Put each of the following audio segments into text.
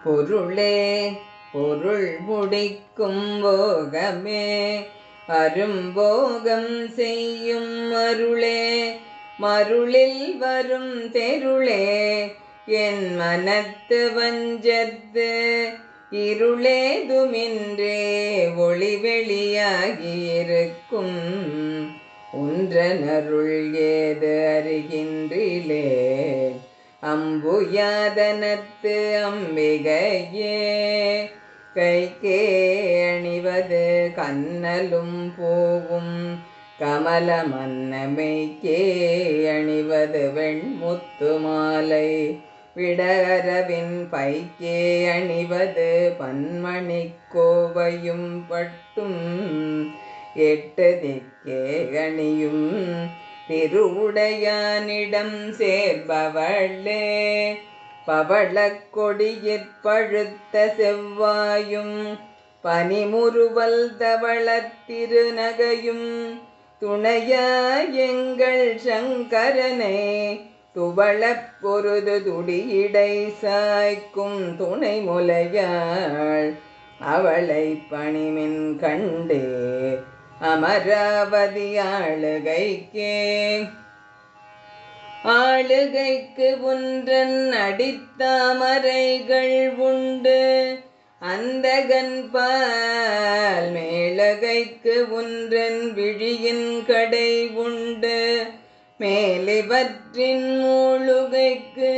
பொருளே பொருள் முடிக்கும் போகமே அரும்போகம் செய்யும் அருளே மருளில் வரும் தெருளே என் மனத்து வஞ்சத்து இருளேதுமின்றே ஒளி வெளியாகியிருக்கும் ஒன்றனருள் ஏது அறிகின்றிலே அம்புயாதனத்து அம்பிகையே கைக்கே அணிவது கண்ணலும் பூவும் கமல மன்னமைக்கே அணிவது வெண்முத்து மாலை விடரவின் பைக்கே அணிவது பன்மணி கோவையும் பட்டும் எட்டு திக்கே அணியும் திருவுடையானிடம் சேர்பவளே பவளக் கொடியிற் பழுத்த செவ்வாயும் பனிமுறுவல் தவளத் திருநகையும் துணையாயெங்கள் சங்கரனை துவளப் பொருது துடியிடை சாய்க்கும் துணை முலையாள் அவளை பணிமின் கண்டே அமராவதி ஆளுகைக்கே ஆளுகைக்கு ஒன்றன் அடித்தாமரைகள் உண்டு அந்தகன்பால் மேலகைக்கு ஒன்றன் விழியின் கடை உண்டு மேலிவற்றின் மூழுகைக்கு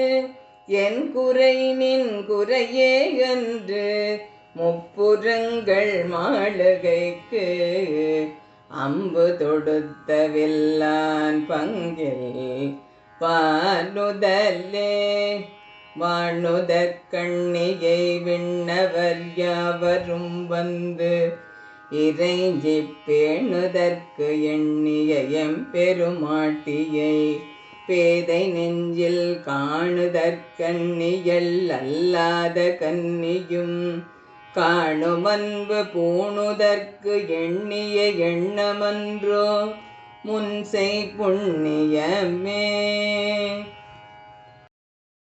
என் குறை நின் குறையே என்று முப்புறங்கள் மாளுகைக்கு அம்பு தொடுத்த வில்லான் பங்கில் வானுதலே வானுதற் கண்ணியை விண்ணவர் யாவரும் வந்து இறைஞ்சி பேணுதற்கு எண்ணிய எம்பெருமாட்டியை பேதை நெஞ்சில் காணுதற்கன்னியல் அல்லாத கன்னியும் காணுமன்பு பூணுதற்கு எண்ணிய எண்ணமன்றோ முன்செய் புண்ணியமே.